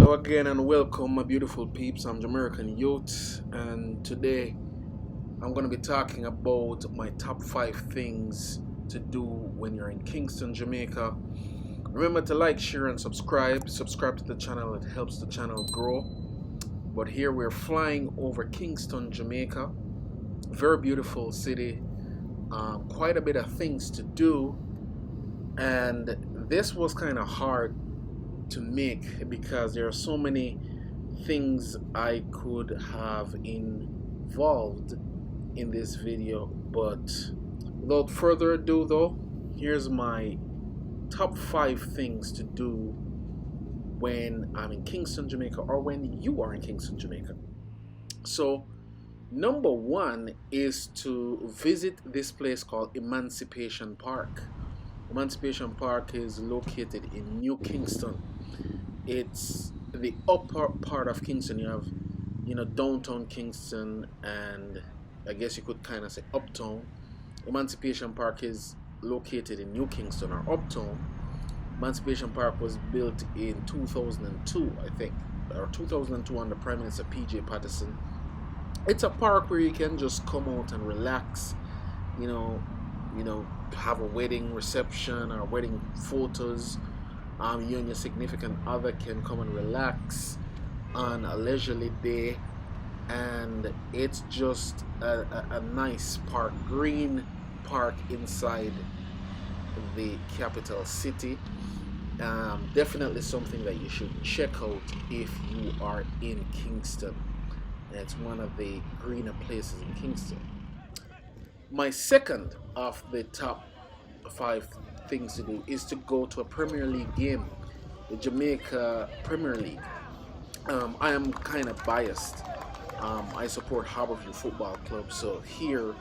Hello again and welcome, my beautiful peeps. I'm Jamaican Youth, and today I'm going to be talking about my top 5 things to do when you're in Kingston, Jamaica. Remember to like, share, and subscribe. Subscribe to the channel, it helps the channel grow. But here we're flying over Kingston, Jamaica. Very beautiful city, quite a bit of things to do, and this was kind of hard to make because there are so many things I could have involved in this video. But without further ado though, here's my top 5 things to do when I'm in Kingston, Jamaica, or when you are in Kingston, Jamaica. So number 1 is to visit this place called Emancipation Park. Emancipation Park is located in New Kingston. It's the upper part of Kingston. You have, downtown Kingston, and I guess you could kind of say uptown. Emancipation Park is located in New Kingston, or uptown. Emancipation Park was built in 2002, I think, or 2002 under Prime Minister P.J. Patterson. It's a park where you can just come out and relax, have a wedding reception or wedding photos. You and your significant other can come and relax on a leisurely day, and it's just a nice park, green park inside the capital city. Definitely something that you should check out if you are in Kingston. It's one of the greener places in Kingston. My second of the top 5 things to do is to go to a Premier League game, the Jamaica Premier League. I am kind of biased. I support Harborview Football Club, so here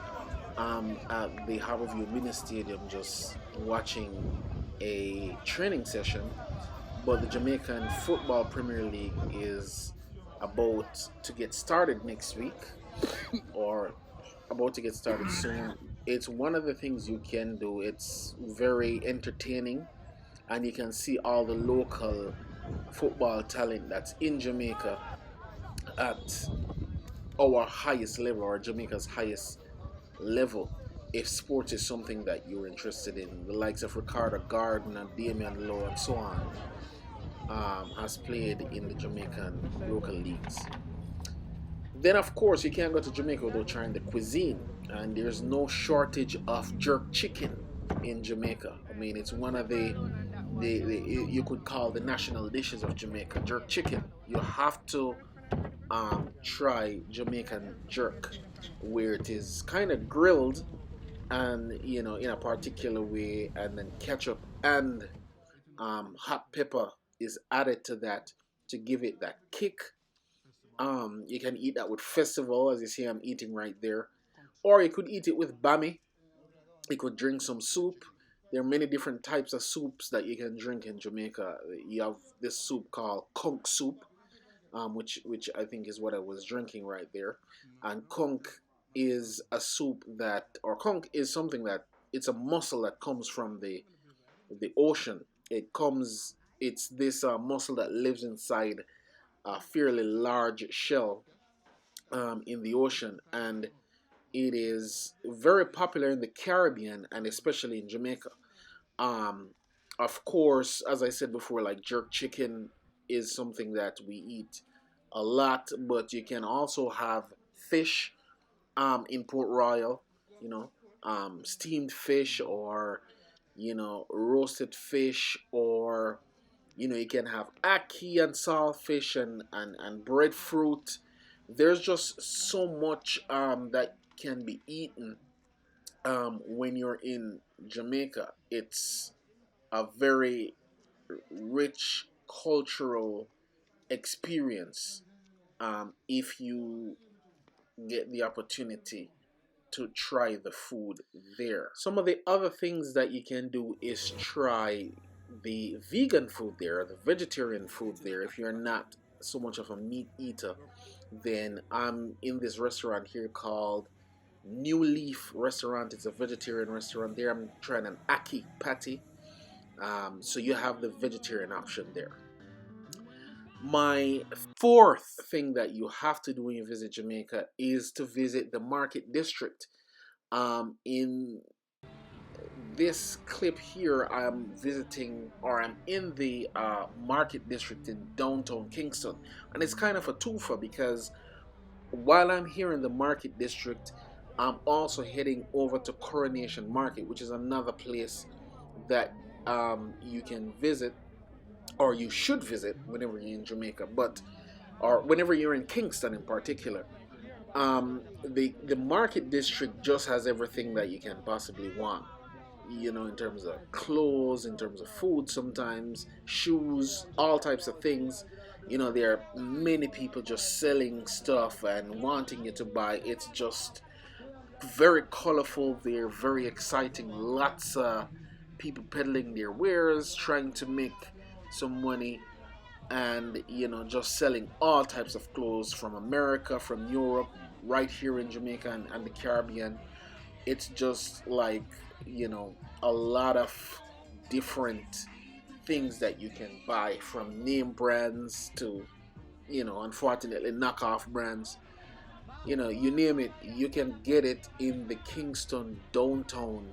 I'm at the Harborview Mini Stadium just watching a training session. But the Jamaican Football Premier League is about to get started next week, or about to get started soon. It's one of the things you can do. It's very entertaining, and you can see all the local football talent that's in Jamaica at our highest level, or Jamaica's highest level. If sports is something that you're interested in, the likes of Ricardo Gardner, Damian Lowe, and so on, has played in the Jamaican local leagues. Then, of course, you can't go to Jamaica without trying the cuisine, and there's no shortage of jerk chicken in Jamaica. I mean, it's one of the you could call the national dishes of Jamaica, jerk chicken. You have to try Jamaican jerk, where it is kind of grilled and in a particular way, and then ketchup and hot pepper is added to that to give it that kick. You can eat that with festival, as you see I'm eating right there, or you could eat it with bami. You could drink some soup. There are many different types of soups that you can drink in Jamaica. You have this soup called conch soup, which I think is what I was drinking right there. And conch is a soup that, or conch is something that, it's a mussel that comes from the ocean. It's this mussel that lives inside a fairly large shell in the ocean, and it is very popular in the Caribbean and especially in Jamaica. Um, of course, as I said before, like jerk chicken is something that we eat a lot, but you can also have fish in Port Royal, steamed fish, or roasted fish, or you can have ackee and saltfish and breadfruit. There's just so much that can be eaten when you're in Jamaica. It's a very rich cultural experience if you get the opportunity to try the food there. Some of the other things that you can do is try the vegan food there, the vegetarian food there. If you're not so much of a meat eater, then I'm in this restaurant here called New Leaf Restaurant. It's a vegetarian restaurant. There I'm trying an ackee patty. So you have the vegetarian option there. My fourth thing that you have to do when you visit Jamaica is to visit the Market District. In this clip here, I'm visiting, or I'm in the Market District in downtown Kingston, and it's kind of a twofer because while I'm here in the Market District, I'm also heading over to Coronation Market, which is another place that you can visit, or you should visit whenever you're in Jamaica, but or whenever you're in Kingston in particular. The Market District just has everything that you can possibly want. You know, in terms of clothes, in terms of food, sometimes shoes, all types of things. You know, there are many people just selling stuff and wanting you to buy. It's just very colorful. They're very exciting. Lots of people peddling their wares, trying to make some money, and you know, just selling all types of clothes from America, from Europe, right here in Jamaica and the Caribbean. It's just like, you know, a lot of different things that you can buy, from name brands to, you know, unfortunately knockoff brands. You know, you name it, you can get it in the Kingston downtown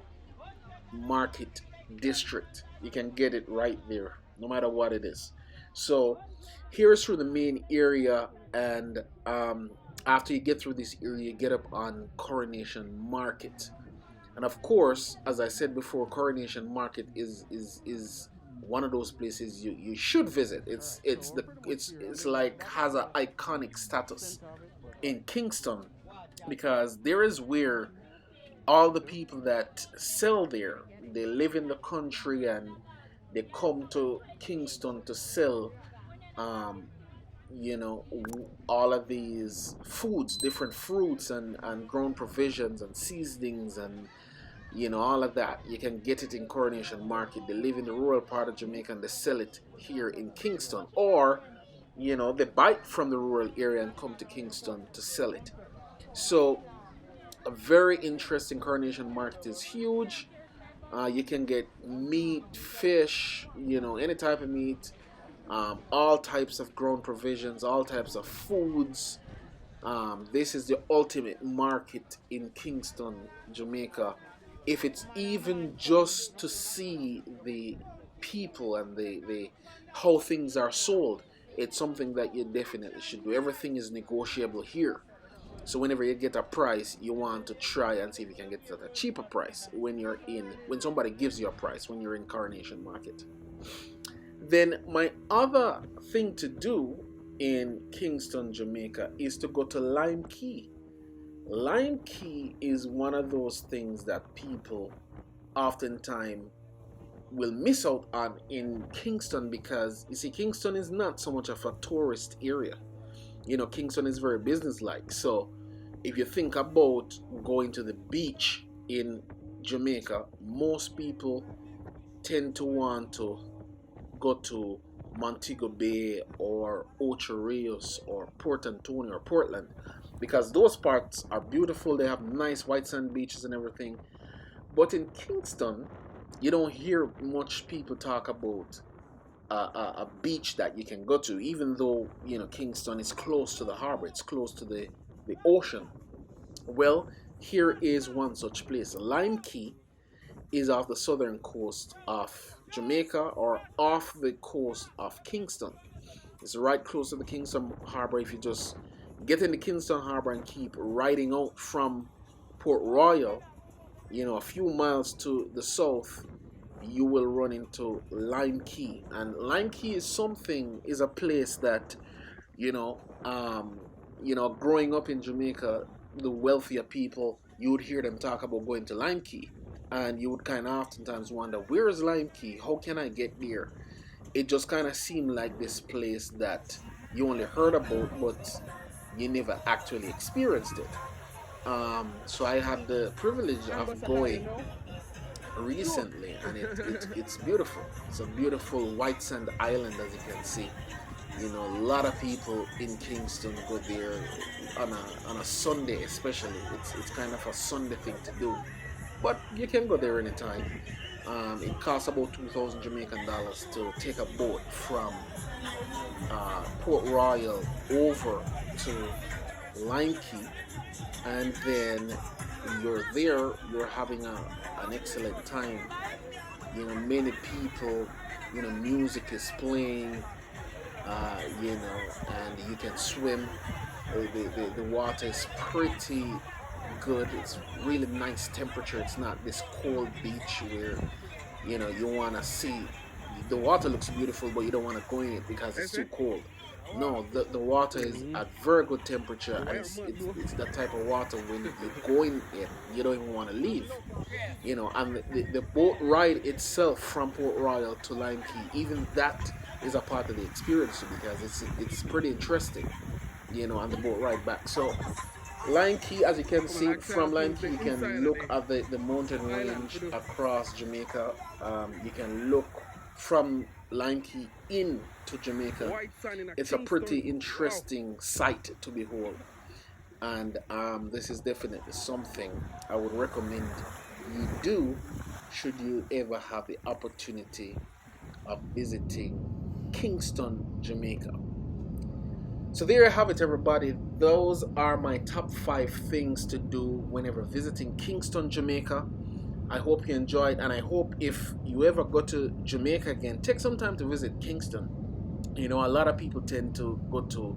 Market District. You can get it right there, no matter what it is. So here's through the main area, and after you get through this area, you get up on Coronation Market. And of course, as I said before, Coronation Market is one of those places you should visit. It's like has an iconic status in Kingston, because there is where all the people that sell there, they live in the country and they come to Kingston to sell, um, you know, all of these foods, different fruits and grown provisions and seasonings, and you know, all of that. You can get it in Coronation Market. They live in the rural part of Jamaica and they sell it here in Kingston, or you know, they buy it from the rural area and come to Kingston to sell it. So a very interesting. Coronation Market is huge. You can get meat, fish, you know, any type of meat, all types of grown provisions, all types of foods. This is the ultimate market in Kingston, Jamaica. If it's even just to see the people and the how things are sold, it's something that you definitely should do. Everything is negotiable here. So whenever you get a price, you want to try and see if you can get it at a cheaper price when somebody gives you a price when you're in Coronation Market. Then my other thing to do in Kingston, Jamaica is to go to Lime Key. Lime Key is one of those things that people oftentimes will miss out on in Kingston, because you see, Kingston is not so much of a tourist area. You know, Kingston is very businesslike. So if you think about going to the beach in Jamaica, most people tend to want to go to Montego Bay or Ocho Rios or Port Antonio or Portland, because those parts are beautiful. They have nice white sand beaches and everything. But in Kingston, you don't hear much people talk about a beach that you can go to, even though, you know, Kingston is close to the harbor, it's close to the ocean. Well, here is one such place. Lime Key is off the southern coast of Jamaica, or off the coast of Kingston. It's right close to the Kingston harbor. If you just get in the Kingston harbor and keep riding out from Port Royal, you know, a few miles to the south, you will run into Lime Key. And Lime Key is a place that, you know, growing up in Jamaica, the wealthier people, you would hear them talk about going to Lime Key, and you would kind of oftentimes wonder, where is Lime Key? How can I get there? It just kind of seemed like this place that you only heard about, but you never actually experienced it. So I had the privilege of going recently, and it's beautiful. It's a beautiful white sand island, as you can see. You know, a lot of people in Kingston go there on a Sunday, especially. It's kind of a Sunday thing to do, but you can go there anytime. It costs about 2,000 Jamaican dollars to take a boat from Port Royal over to Lime Key, and then you're there, you're having an excellent time. Many people, music is playing, and you can swim. The water is pretty good. It's really nice temperature. It's not this cold beach where you want to see. The water looks beautiful, but you don't want to go in it because it's too cold. No, the water is at very good temperature, and it's that type of water when you go in it, you don't even want to leave. And the boat ride itself from Port Royal to Lime Key, even that is a part of the experience because it's pretty interesting, on the boat ride back. So Lime Key, as you can see from Lime Key, you can look at the mountain range across Jamaica. You can look from Lime Key into Jamaica. It's a pretty interesting sight to behold, and this is definitely something I would recommend you do should you ever have the opportunity of visiting Kingston, Jamaica. So there you have it, everybody. Those are my top 5 things to do whenever visiting Kingston, Jamaica. I hope you enjoyed, and I hope if you ever go to Jamaica again, take some time to visit Kingston. A lot of people tend to go to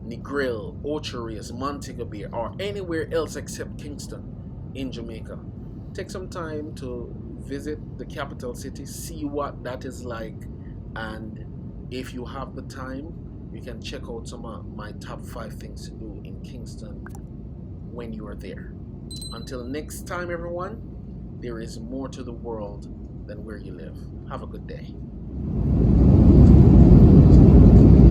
Negril, Ocho Montego Bay, or anywhere else except Kingston in Jamaica. Take some time to visit the capital city, see what that is like, and if you have the time, you can check out some of my top 5 things to do in Kingston when you are there. Until next time, everyone, there is more to the world than where you live. Have a good day.